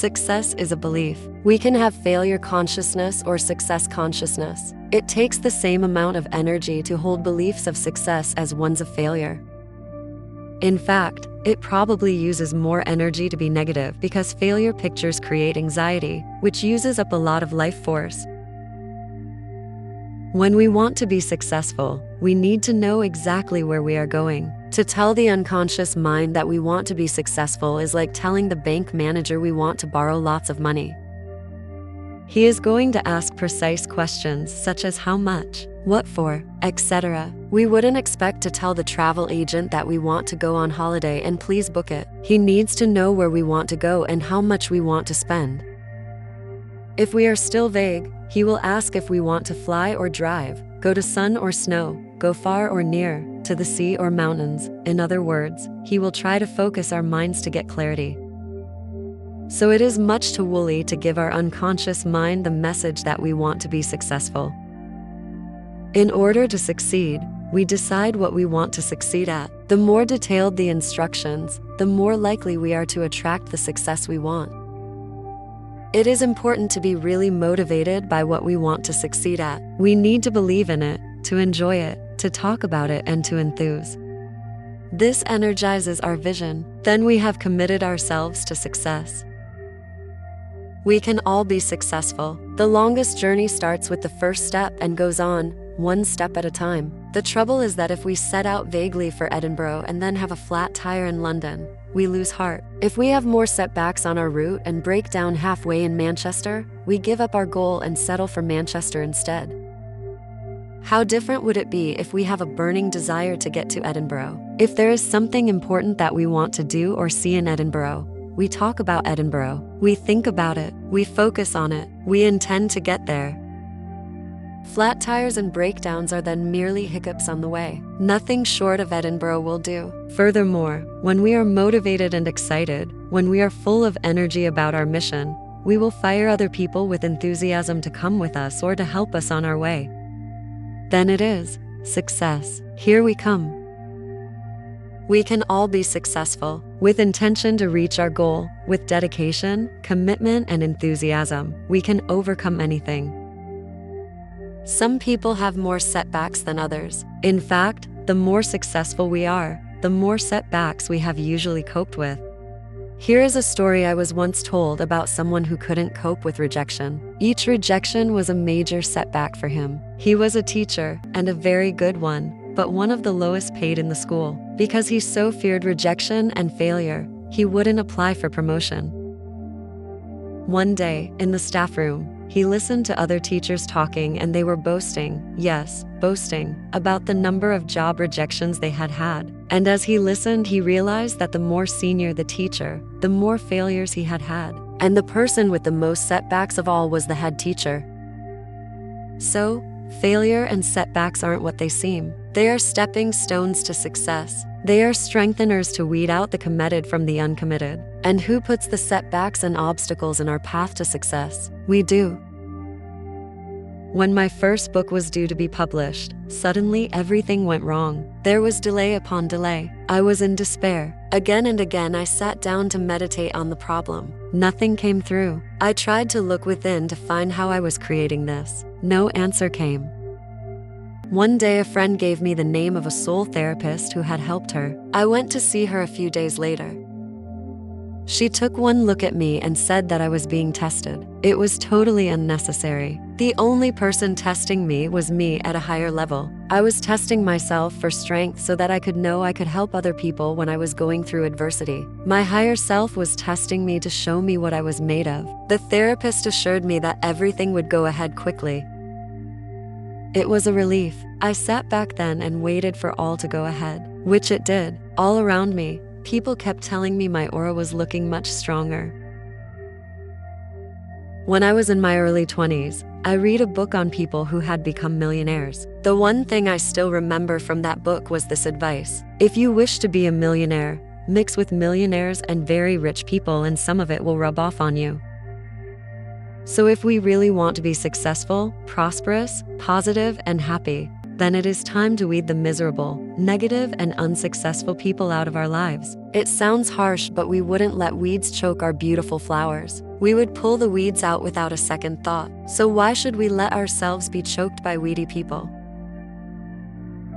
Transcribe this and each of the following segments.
Success is a belief. We can have failure consciousness or success consciousness. It takes the same amount of energy to hold beliefs of success as ones of failure. In fact, it probably uses more energy to be negative because failure pictures create anxiety, which uses up a lot of life force. When we want to be successful, we need to know exactly where we are going. To tell the unconscious mind that we want to be successful is like telling the bank manager we want to borrow lots of money. He is going to ask precise questions such as how much, what for, etc. We wouldn't expect to tell the travel agent that we want to go on holiday and please book it. He needs to know where we want to go and how much we want to spend. If we are still vague, he will ask if we want to fly or drive, go to sun or snow, go far or near, to the sea or mountains. In other words, he will try to focus our minds to get clarity. So it is much too woolly to give our unconscious mind the message that we want to be successful. In order to succeed, we decide what we want to succeed at. The more detailed the instructions, the more likely we are to attract the success we want. It is important to be really motivated by what we want to succeed at. We need to believe in it, to enjoy it, to talk about it, and to enthuse. This energizes our vision. Then we have committed ourselves to success. We can all be successful. The longest journey starts with the first step and goes on, one step at a time. The trouble is that if we set out vaguely for Edinburgh and then have a flat tire in London, we lose heart. If we have more setbacks on our route and break down halfway in Manchester, we give up our goal and settle for Manchester instead. How different would it be if we have a burning desire to get to Edinburgh? If there is something important that we want to do or see in Edinburgh, we talk about Edinburgh, we think about it, we focus on it, we intend to get there. Flat tires and breakdowns are then merely hiccups on the way. Nothing short of Edinburgh will do. Furthermore, when we are motivated and excited, when we are full of energy about our mission, we will fire other people with enthusiasm to come with us or to help us on our way. Then it is success. Here we come. We can all be successful, with intention to reach our goal, with dedication, commitment, and enthusiasm. We can overcome anything. Some people have more setbacks than others. In fact, the more successful we are, the more setbacks we have usually coped with. Here is a story I was once told about someone who couldn't cope with rejection. Each rejection was a major setback for him. He was a teacher, and a very good one, but one of the lowest paid in the school. Because he so feared rejection and failure, he wouldn't apply for promotion. One day, in the staff room, he listened to other teachers talking and they were boasting, yes, boasting, about the number of job rejections they had had. And as he listened, he realized that the more senior the teacher, the more failures he had had. And the person with the most setbacks of all was the head teacher. So, failure and setbacks aren't what they seem. They are stepping stones to success. They are strengtheners to weed out the committed from the uncommitted. And who puts the setbacks and obstacles in our path to success? We do. When my first book was due to be published, suddenly everything went wrong. There was delay upon delay. I was in despair. Again and again I sat down to meditate on the problem. Nothing came through. I tried to look within to find how I was creating this. No answer came. One day a friend gave me the name of a soul therapist who had helped her. I went to see her a few days later. She took one look at me and said that I was being tested. It was totally unnecessary. The only person testing me was me at a higher level. I was testing myself for strength so that I could know I could help other people when I was going through adversity. My higher self was testing me to show me what I was made of. The therapist assured me that everything would go ahead quickly. It was a relief. I sat back then and waited for all to go ahead, which it did. All around me, people kept telling me my aura was looking much stronger. When I was in my early 20s, I read a book on people who had become millionaires. The one thing I still remember from that book was this advice: if you wish to be a millionaire, mix with millionaires and very rich people and some of it will rub off on you. So if we really want to be successful, prosperous, positive, and happy, then it is time to weed the miserable, negative, and unsuccessful people out of our lives. It sounds harsh, but we wouldn't let weeds choke our beautiful flowers. We would pull the weeds out without a second thought. So why should we let ourselves be choked by weedy people?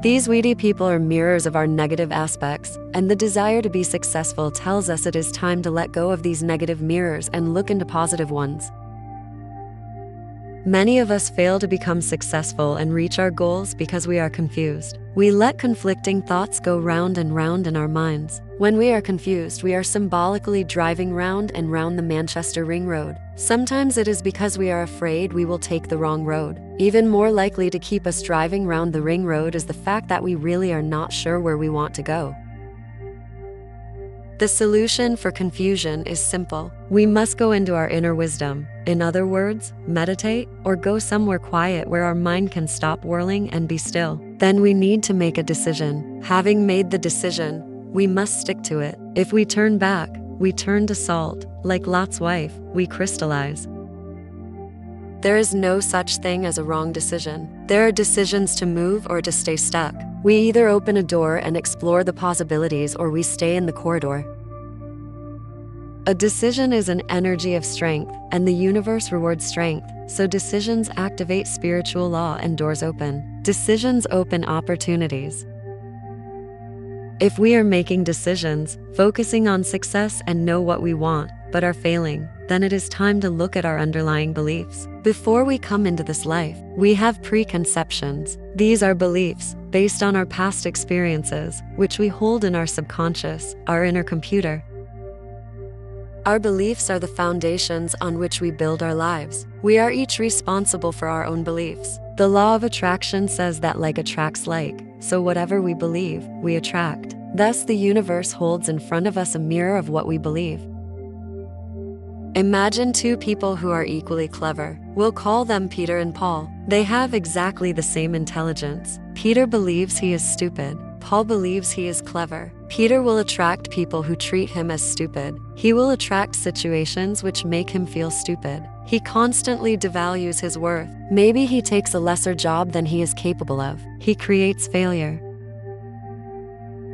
These weedy people are mirrors of our negative aspects, and the desire to be successful tells us it is time to let go of these negative mirrors and look into positive ones. Many of us fail to become successful and reach our goals because we are confused. We let conflicting thoughts go round and round in our minds. When we are confused, we are symbolically driving round and round the Manchester Ring Road. Sometimes it is because we are afraid we will take the wrong road. Even more likely to keep us driving round the ring road is the fact that we really are not sure where we want to go. The solution for confusion is simple. We must go into our inner wisdom. In other words, meditate or go somewhere quiet where our mind can stop whirling and be still. Then we need to make a decision. Having made the decision, we must stick to it. If we turn back, we turn to salt. Like Lot's wife, we crystallize. There is no such thing as a wrong decision. There are decisions to move or to stay stuck. We either open a door and explore the possibilities, or we stay in the corridor. A decision is an energy of strength, and the universe rewards strength, so decisions activate spiritual law and doors open. Decisions open opportunities. If we are making decisions, focusing on success and know what we want, but are failing, then it is time to look at our underlying beliefs. Before we come into this life, we have preconceptions. These are beliefs based on our past experiences, which we hold in our subconscious, our inner computer. Our beliefs are the foundations on which we build our lives. We are each responsible for our own beliefs. The law of attraction says that like attracts like, so whatever we believe, we attract. Thus, the universe holds in front of us a mirror of what we believe. Imagine two people who are equally clever. We'll call them Peter and Paul. They have exactly the same intelligence. Peter believes he is stupid. Paul believes he is clever. Peter will attract people who treat him as stupid. He will attract situations which make him feel stupid. He constantly devalues his worth. Maybe he takes a lesser job than he is capable of. He creates failure.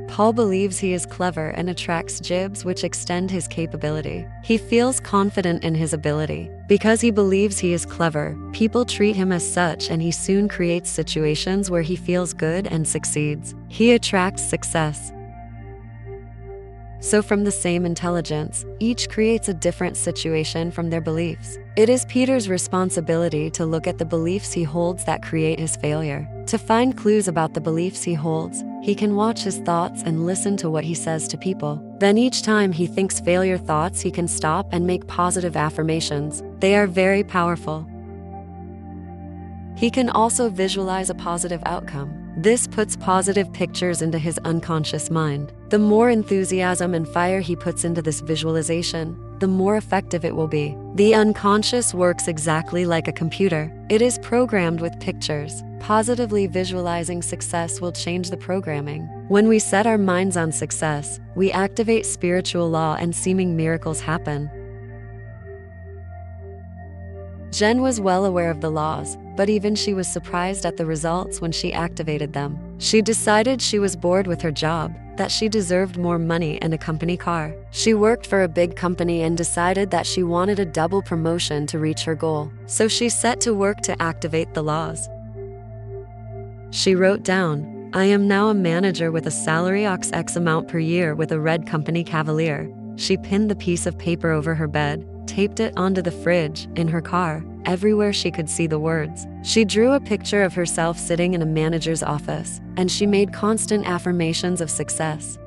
Paul believes he is clever and attracts jibs which extend his capability. He feels confident in his ability. Because he believes he is clever, people treat him as such, and he soon creates situations where he feels good and succeeds. He attracts success. So from the same intelligence, each creates a different situation from their beliefs. It is Peter's responsibility to look at the beliefs he holds that create his failure. To find clues about the beliefs he holds, he can watch his thoughts and listen to what he says to people. Then each time he thinks failure thoughts, he can stop and make positive affirmations. They are very powerful. He can also visualize a positive outcome. This puts positive pictures into his unconscious mind. The more enthusiasm and fire he puts into this visualization, the more effective it will be. The unconscious works exactly like a computer. It is programmed with pictures. Positively visualizing success will change the programming. When we set our minds on success, we activate spiritual law and seeming miracles happen. Jen was well aware of the laws, but even she was surprised at the results when she activated them. She decided she was bored with her job, that she deserved more money and a company car. She worked for a big company and decided that she wanted a double promotion to reach her goal. So she set to work to activate the laws. She wrote down, "I am now a manager with a salary of X amount per year with a red company Cavalier." She pinned the piece of paper over her bed, taped it onto the fridge, in her car, everywhere she could see the words. She drew a picture of herself sitting in a manager's office, and she made constant affirmations of success.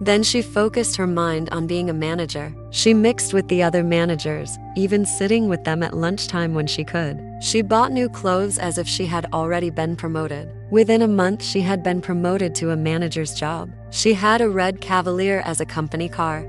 Then she focused her mind on being a manager. She mixed with the other managers, even sitting with them at lunchtime when she could. She bought new clothes as if she had already been promoted. Within a month, she had been promoted to a manager's job. She had a red Cavalier as a company car.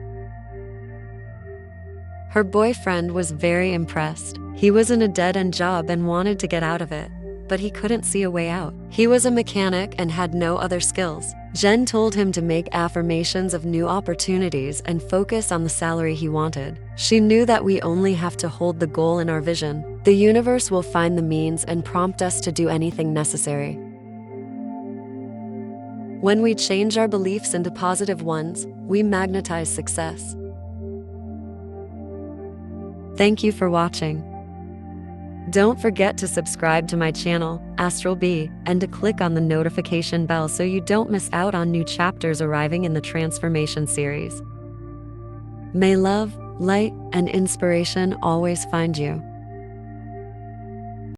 Her boyfriend was very impressed. He was in a dead-end job and wanted to get out of it. but he couldn't see a way out. He was a mechanic and had no other skills. Jen told him to make affirmations of new opportunities and focus on the salary he wanted. She knew that we only have to hold the goal in our vision. The universe will find the means and prompt us to do anything necessary. When we change our beliefs into positive ones, we magnetize success. Thank you for watching. Don't forget to subscribe to my channel, Astral Bee, and to click on the notification bell so you don't miss out on new chapters arriving in the Transformation series. May love, light, and inspiration always find you.